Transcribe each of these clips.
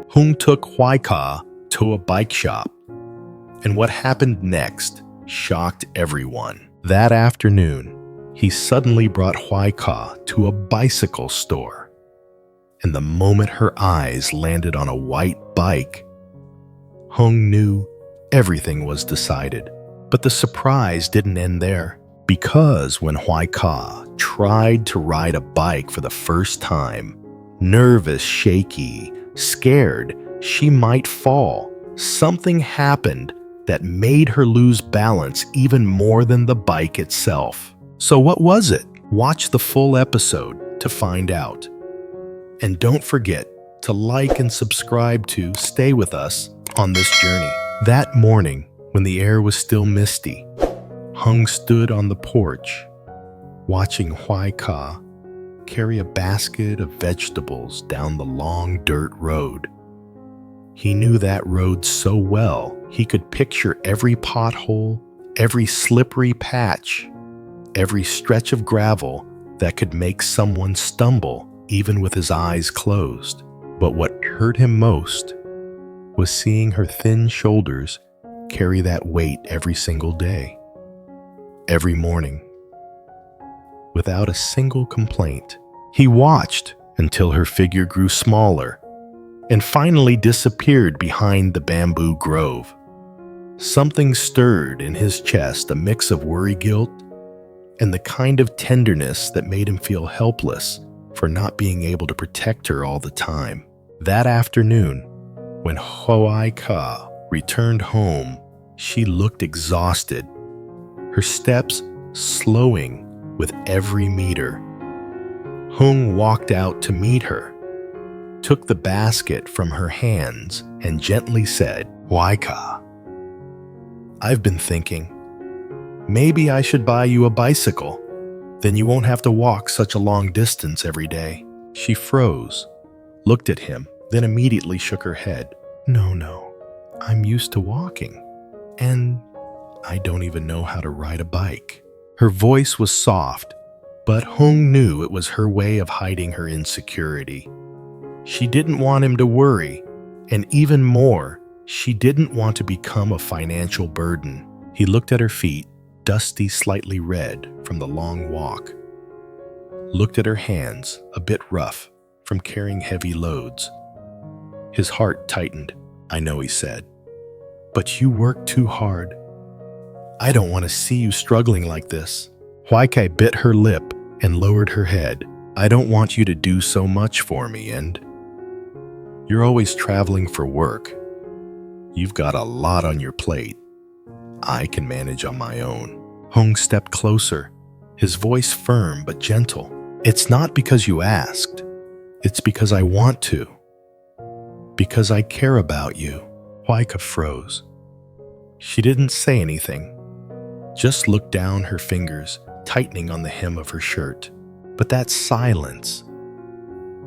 Hung took Hoai Ca to a bike shop, and what happened next shocked everyone. That afternoon, he suddenly brought Hoai Ca to a bicycle store, and the moment her eyes landed on a white bike, Hung knew everything was decided. But the surprise didn't end there, because when Hoai Ca tried to ride a bike for the first time, nervous, shaky, scared she might fall, something happened that made her lose balance even more than the bike itself. So what was it? Watch the full episode to find out. And don't forget to like and subscribe to stay with us on this journey. That morning, when the air was still misty, Hung stood on the porch, watching Hoai Ca carry a basket of vegetables down the long dirt road. He knew that road so well, he could picture every pothole, every slippery patch, every stretch of gravel that could make someone stumble even with his eyes closed. But what hurt him most was seeing her thin shoulders carry that weight every single day, every morning, without a single complaint. He watched until her figure grew smaller and finally disappeared behind the bamboo grove. Something stirred in his chest, a mix of worry, guilt, and the kind of tenderness that made him feel helpless for not being able to protect her all the time. That afternoon, when Hoai Ca returned home, she looked exhausted, her steps slowing with every meter. Hung walked out to meet her, took the basket from her hands, and gently said, "Hoai Ca, I've been thinking, maybe I should buy you a bicycle. Then you won't have to walk such a long distance every day." She froze, looked at him, then immediately shook her head. No, I'm used to walking, and I don't even know how to ride a bike." Her voice was soft, but Hung knew it was her way of hiding her insecurity. She didn't want him to worry, and even more, she didn't want to become a financial burden. He looked at her feet, dusty, slightly red from the long walk. Looked at her hands, a bit rough from carrying heavy loads. His heart tightened. "I know," he said, "but you work too hard. I don't want to see you struggling like this." Hoai Ca bit her lip and lowered her head. "I don't want you to do so much for me, and you're always traveling for work. You've got a lot on your plate. I can manage on my own." Hung stepped closer, his voice firm but gentle. "It's not because you asked. It's because I want to. Because I care about you." Hoai Ca froze. She didn't say anything, just looked down, her fingers tightening on the hem of her shirt. But that silence,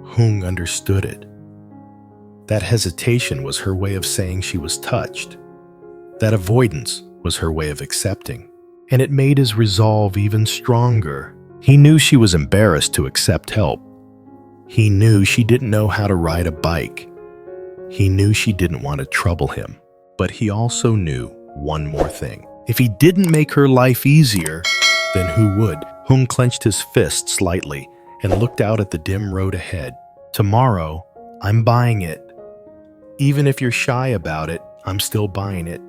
Hung understood it. That hesitation was her way of saying she was touched. That avoidance was her way of accepting. And it made his resolve even stronger. He knew she was embarrassed to accept help. He knew she didn't know how to ride a bike. He knew she didn't want to trouble him. But he also knew one more thing. If he didn't make her life easier, then who would? Hung clenched his fist slightly and looked out at the dim road ahead. "Tomorrow, I'm buying it. Even if you're shy about it, I'm still buying it.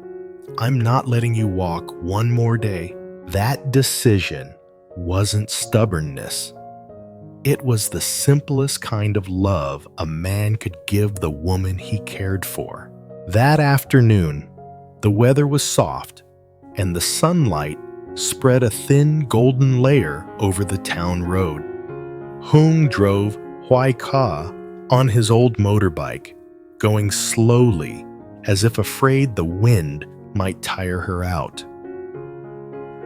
I'm not letting you walk one more day." That decision wasn't stubbornness. It was the simplest kind of love a man could give the woman he cared for. That afternoon, the weather was soft, and the sunlight spread a thin golden layer over the town road. Hung drove Hoai Ca on his old motorbike, going slowly, as if afraid the wind might tire her out.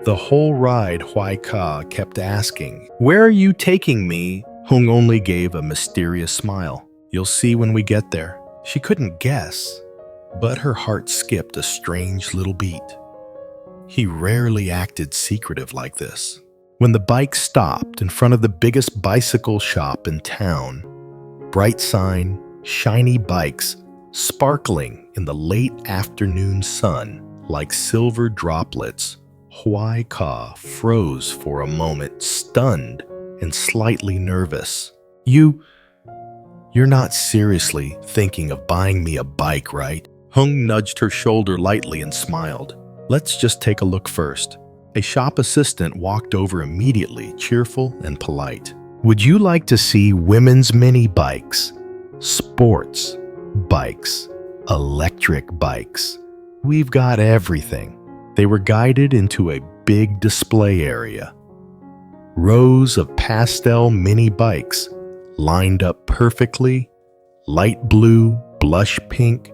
The whole ride, Hoai Ca kept asking, "Where are you taking me?" Hung only gave a mysterious smile. "You'll see when we get there." She couldn't guess, but her heart skipped a strange little beat. He rarely acted secretive like this. When the bike stopped in front of the biggest bicycle shop in town, bright sign, shiny bikes Sparkling in the late afternoon sun like silver droplets, Hoai Ca froze for a moment, stunned and slightly nervous. You're not seriously thinking of buying me a bike, right? Hung nudged her shoulder lightly and smiled. Let's just take a look first. A shop assistant walked over immediately, cheerful and polite. Would you like to see women's mini bikes, sports bikes, electric bikes? We've got everything. They were guided into a big display area. Rows of pastel mini bikes lined up perfectly, light blue, blush pink,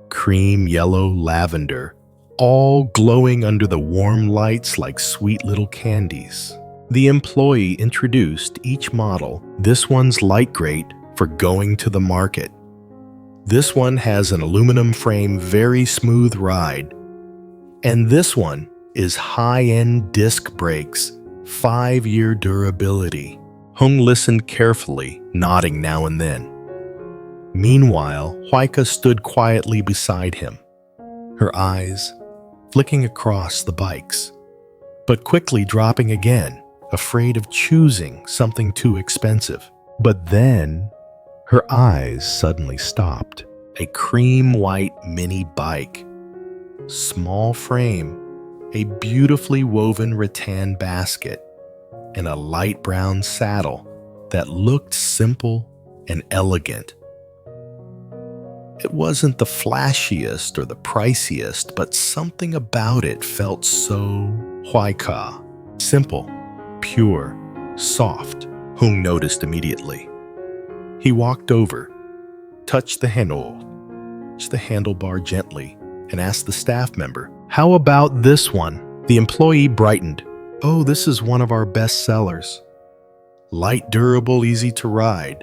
cream yellow, lavender, all glowing under the warm lights like sweet little candies. The employee introduced each model. This one's light great for going to the market. This one has an aluminum frame, very smooth ride. And this one is high-end disc brakes, 5-year durability. Hung listened carefully, nodding now and then. Meanwhile, Hoai Ca stood quietly beside him, her eyes flicking across the bikes, but quickly dropping again, afraid of choosing something too expensive. But then, her eyes suddenly stopped. A cream-white mini bike. Small frame, a beautifully woven rattan basket, and a light brown saddle that looked simple and elegant. It wasn't the flashiest or the priciest, but something about it felt so Hoai Ca. Simple, pure, soft. Hung noticed immediately. He walked over, touched the handlebar gently, and asked the staff member, "How about this one?" The employee brightened. "Oh, this is one of our best sellers. Light, durable, easy to ride.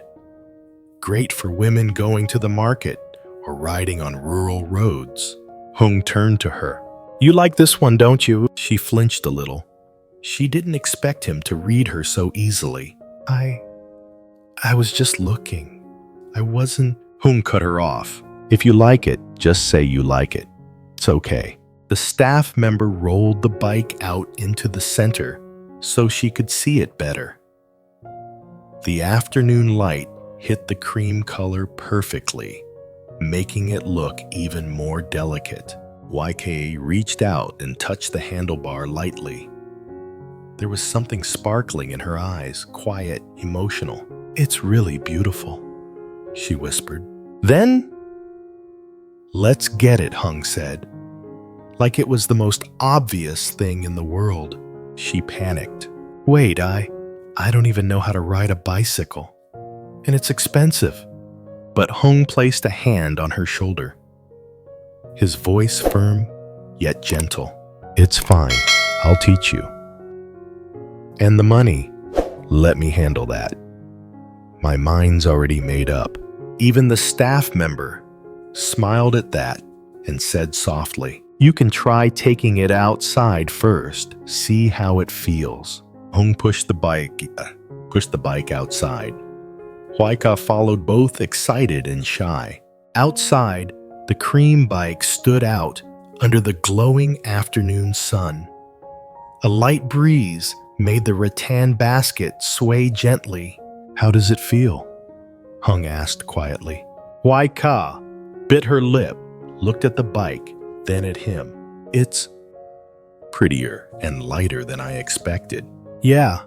Great for women going to the market or riding on rural roads." Hung turned to her. "You like this one, don't you?" She flinched a little. She didn't expect him to read her so easily. I was just looking. I wasn't... Hung cut her off. "If you like it, just say you like it. It's okay." The staff member rolled the bike out into the center so she could see it better. The afternoon light hit the cream color perfectly, making it look even more delicate. Hoai Ca reached out and touched the handlebar lightly. There was something sparkling in her eyes, quiet, emotional. "It's really beautiful," she whispered. "Then, let's get it," Hung said. Like it was the most obvious thing in the world. She panicked. "Wait, I don't even know how to ride a bicycle. And it's expensive." But Hung placed a hand on her shoulder. His voice firm, yet gentle. "It's fine. I'll teach you. And the money, let me handle that. My mind's already made up." Even the staff member smiled at that and said softly, "You can try taking it outside first. See how it feels." Hung pushed the bike outside. Hoai Ca followed, both excited and shy. Outside, the cream bike stood out under the glowing afternoon sun. A light breeze made the rattan basket sway gently. "How does it feel?" Hung asked quietly. Hoai Ca bit her lip, looked at the bike, then at him. "It's prettier and lighter than I expected." "Yeah,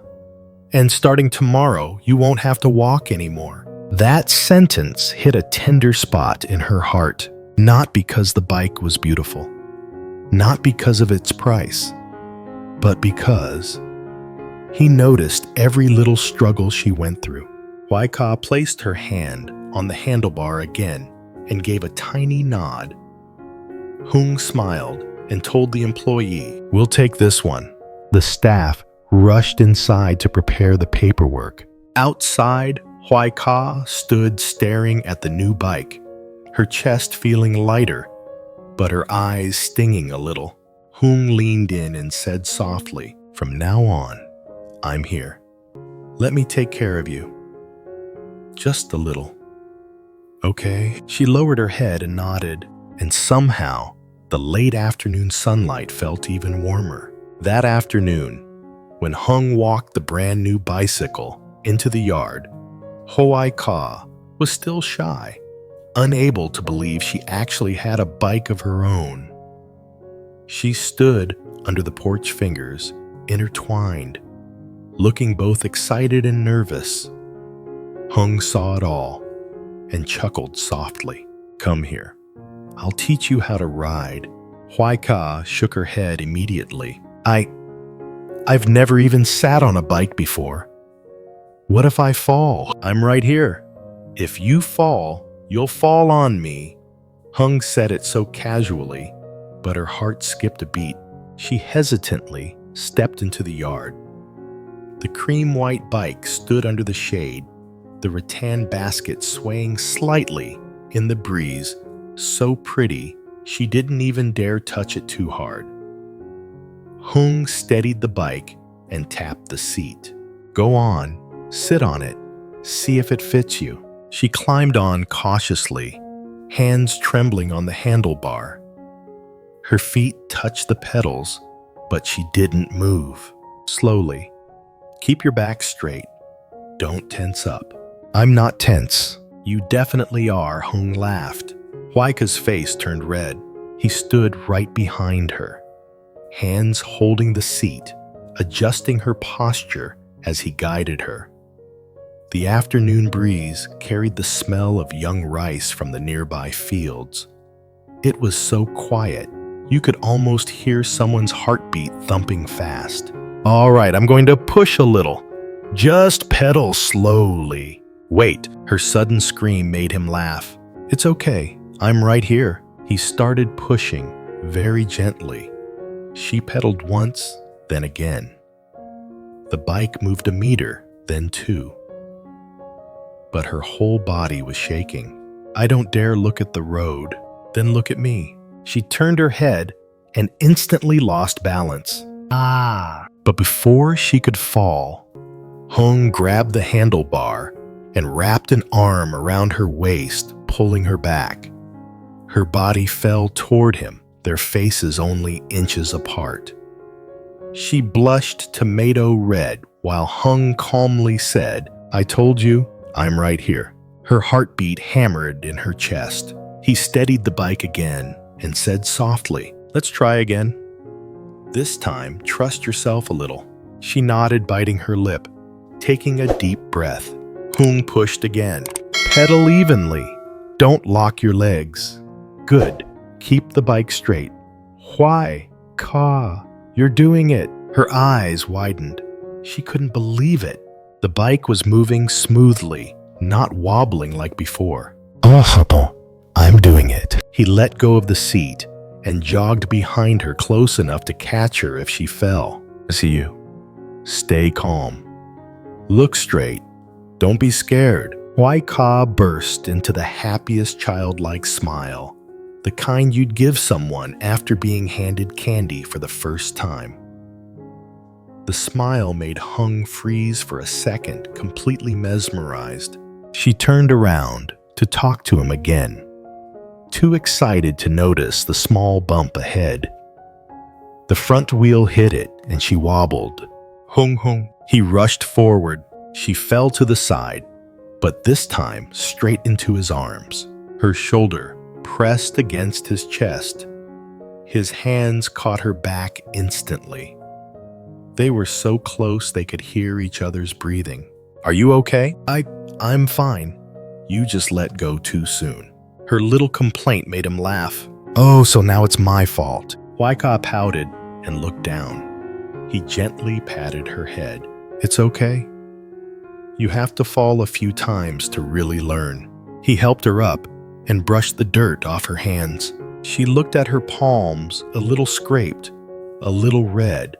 and starting tomorrow, you won't have to walk anymore." That sentence hit a tender spot in her heart, not because the bike was beautiful, not because of its price, but because he noticed every little struggle she went through. Hoai Ca placed her hand on the handlebar again and gave a tiny nod. Hung smiled and told the employee, "We'll take this one." The staff rushed inside to prepare the paperwork. Outside, Hoai Ca stood staring at the new bike, her chest feeling lighter, but her eyes stinging a little. Hung leaned in and said softly, "From now on, I'm here. Let me take care of you. Just a little." Okay. She lowered her head and nodded, and somehow the late afternoon sunlight felt even warmer. That afternoon, when Hung walked the brand new bicycle into the yard, Hoai Ka was still shy, unable to believe she actually had a bike of her own. She stood under the porch fingers, intertwined, looking both excited and nervous. Hung saw it all and chuckled softly. Come here. I'll teach you how to ride. Hoai Ka shook her head immediately. I've never even sat on a bike before. What if I fall? I'm right here. If you fall, you'll fall on me. Hung said it so casually, but her heart skipped a beat. She hesitantly stepped into the yard. The cream-white bike stood under the shade, the rattan basket swaying slightly in the breeze, so pretty she didn't even dare touch it too hard. Hung steadied the bike and tapped the seat. Go on, sit on it, see if it fits you. She climbed on cautiously, hands trembling on the handlebar. Her feet touched the pedals, but she didn't move. Slowly. Keep your back straight. Don't tense up. I'm not tense. You definitely are, Hung laughed. Hoai Ka's face turned red. He stood right behind her, hands holding the seat, adjusting her posture as he guided her. The afternoon breeze carried the smell of young rice from the nearby fields. It was so quiet, you could almost hear someone's heartbeat thumping fast. All right, I'm going to push a little. Just pedal slowly. Wait, her sudden scream made him laugh. It's okay, I'm right here. He started pushing very gently. She pedaled once, then again. The bike moved a meter, then two. But her whole body was shaking. I don't dare look at the road, then look at me. She turned her head and instantly lost balance. But before she could fall, Hung grabbed the handlebar and wrapped an arm around her waist, pulling her back. Her body fell toward him, their faces only inches apart. She blushed tomato red while Hung calmly said, I told you, I'm right here. Her heartbeat hammered in her chest. He steadied the bike again and said softly, let's try again. This time, trust yourself a little. She nodded, biting her lip, taking a deep breath. Hung pushed again. Pedal evenly. Don't lock your legs. Good. Keep the bike straight. Hoai Ka, you're doing it. Her eyes widened. She couldn't believe it. The bike was moving smoothly, not wobbling like before. Oh, I'm doing it. He let go of the seat and jogged behind her close enough to catch her if she fell. See you. Stay calm. Look straight. Don't be scared. Hoai Ka burst into the happiest childlike smile, the kind you'd give someone after being handed candy for the first time. The smile made Hung freeze for a second, completely mesmerized. She turned around to talk to him again, too excited to notice the small bump ahead. The front wheel hit it and she wobbled. Hung. He rushed forward. She fell to the side, but this time straight into his arms. Her shoulder pressed against his chest. His hands caught her back instantly. They were so close they could hear each other's breathing. Are you okay? I'm fine. You just let go too soon. Her little complaint made him laugh. Oh, so now it's my fault. Hoai Ka pouted and looked down. He gently patted her head. It's okay. You have to fall a few times to really learn. He helped her up and brushed the dirt off her hands. She looked at her palms, a little scraped, a little red,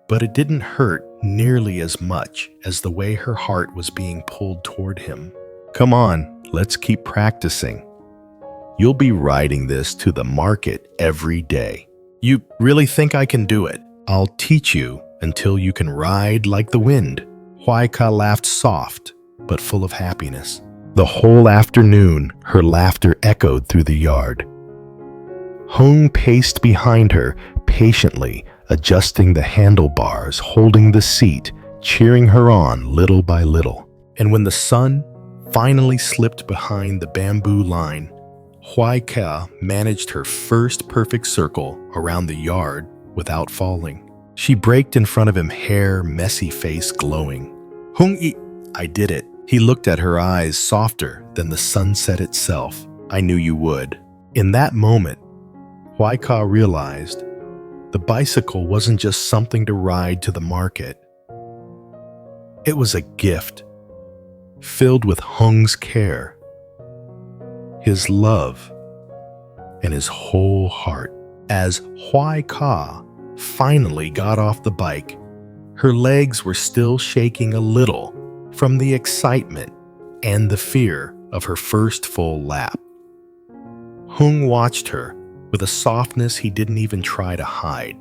but it didn't hurt nearly as much as the way her heart was being pulled toward him. Come on, let's keep practicing. You'll be riding this to the market every day. You really think I can do it? I'll teach you until you can ride like the wind. Hoai Ka laughed soft, but full of happiness. The whole afternoon, her laughter echoed through the yard. Hung paced behind her, patiently adjusting the handlebars, holding the seat, cheering her on little by little. And when the sun finally slipped behind the bamboo line, Hoai Ca managed her first perfect circle around the yard without falling. She braked in front of him, hair, messy face glowing. I did it. He looked at her eyes, softer than the sunset itself. I knew you would. In that moment, Hoai Ca realized the bicycle wasn't just something to ride to the market. It was a gift, filled with Hung's care, his love, and his whole heart. As Hoai Ca finally got off the bike, her legs were still shaking a little from the excitement and the fear of her first full lap. Hung watched her with a softness he didn't even try to hide.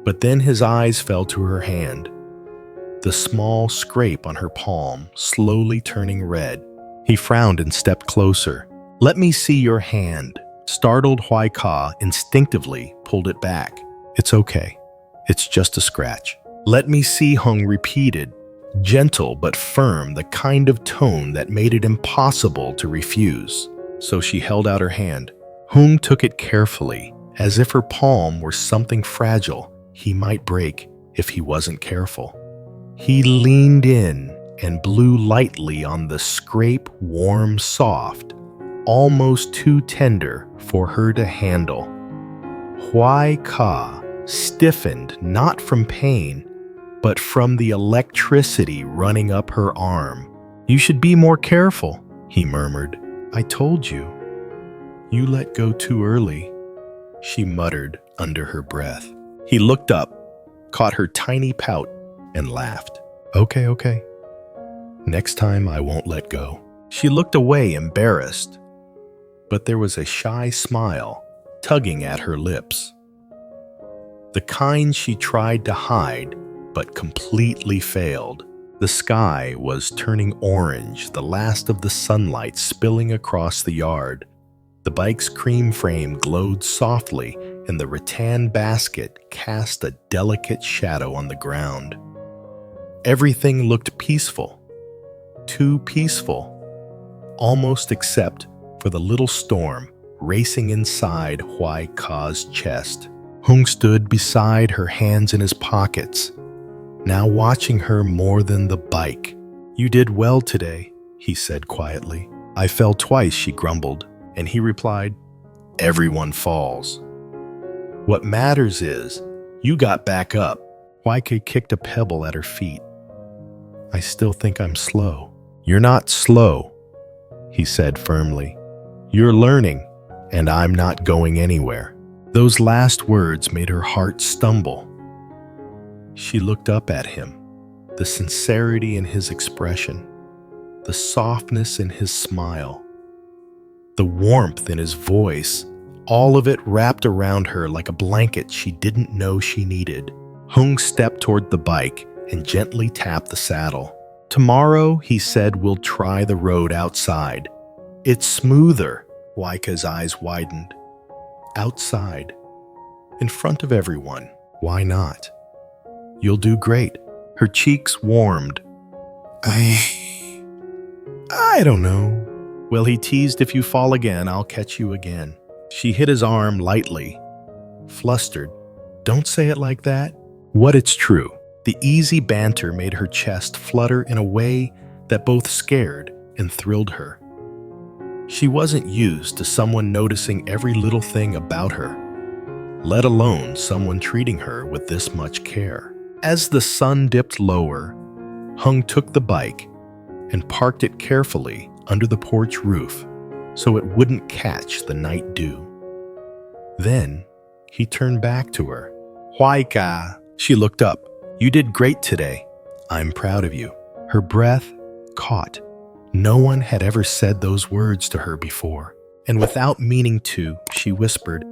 But then his eyes fell to her hand, the small scrape on her palm slowly turning red. He frowned and stepped closer. "Let me see your hand." Startled, Hoai Ca instinctively pulled it back. "It's okay. It's just a scratch." "Let me see," Hung repeated, gentle but firm, the kind of tone that made it impossible to refuse. So she held out her hand. Hung took it carefully, as if her palm were something fragile he might break if he wasn't careful. He leaned in and blew lightly on the scrape, warm, soft, almost too tender for her to handle. Hoai Ca stiffened, not from pain, but from the electricity running up her arm. "You should be more careful," he murmured. "I told you." "You let go too early," she muttered under her breath. He looked up, caught her tiny pout, and laughed. Okay. Next time I won't let go." She looked away, embarrassed, but there was a shy smile tugging at her lips. The kind she tried to hide, but completely failed. The sky was turning orange, the last of the sunlight spilling across the yard. The bike's cream frame glowed softly, and the rattan basket cast a delicate shadow on the ground. Everything looked peaceful, too peaceful, almost except for the little storm racing inside Hoai Ca's chest. Hung stood beside her, hands in his pockets, now watching her more than the bike. "You did well today," he said quietly. "I fell twice," she grumbled, and he replied, "Everyone falls. What matters is you got back up." Hoai Ca kicked a pebble at her feet. "I still think I'm slow." "You're not slow," he said firmly. "You're learning, and I'm not going anywhere." Those last words made her heart stumble. She looked up at him, the sincerity in his expression, the softness in his smile, the warmth in his voice, all of it wrapped around her like a blanket she didn't know she needed. Hung stepped toward the bike and gently tapped the saddle. "Tomorrow," he said, "we'll try the road outside. It's smoother." Hoai Ca's eyes widened. "Outside, in front of everyone. Why not? You'll do great." Her cheeks warmed. I don't know." "Well," he teased, "if you fall again, I'll catch you again." She hit his arm lightly, flustered. "Don't say it like that." "What, it's true." The easy banter made her chest flutter in a way that both scared and thrilled her. She wasn't used to someone noticing every little thing about her, let alone someone treating her with this much care. As the sun dipped lower, Hung took the bike and parked it carefully under the porch roof so it wouldn't catch the night dew. Then he turned back to her. "Hoai Ca." She looked up. "You did great today. I'm proud of you." Her breath caught. No one had ever said those words to her before, and without meaning to, she whispered,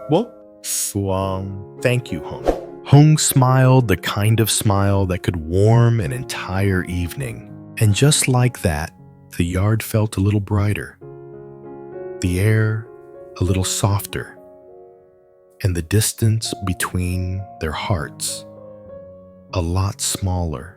"Well, thank you, Hung." Hung smiled, the kind of smile that could warm an entire evening. And just like that, the yard felt a little brighter, the air a little softer, and the distance between their hearts a lot smaller.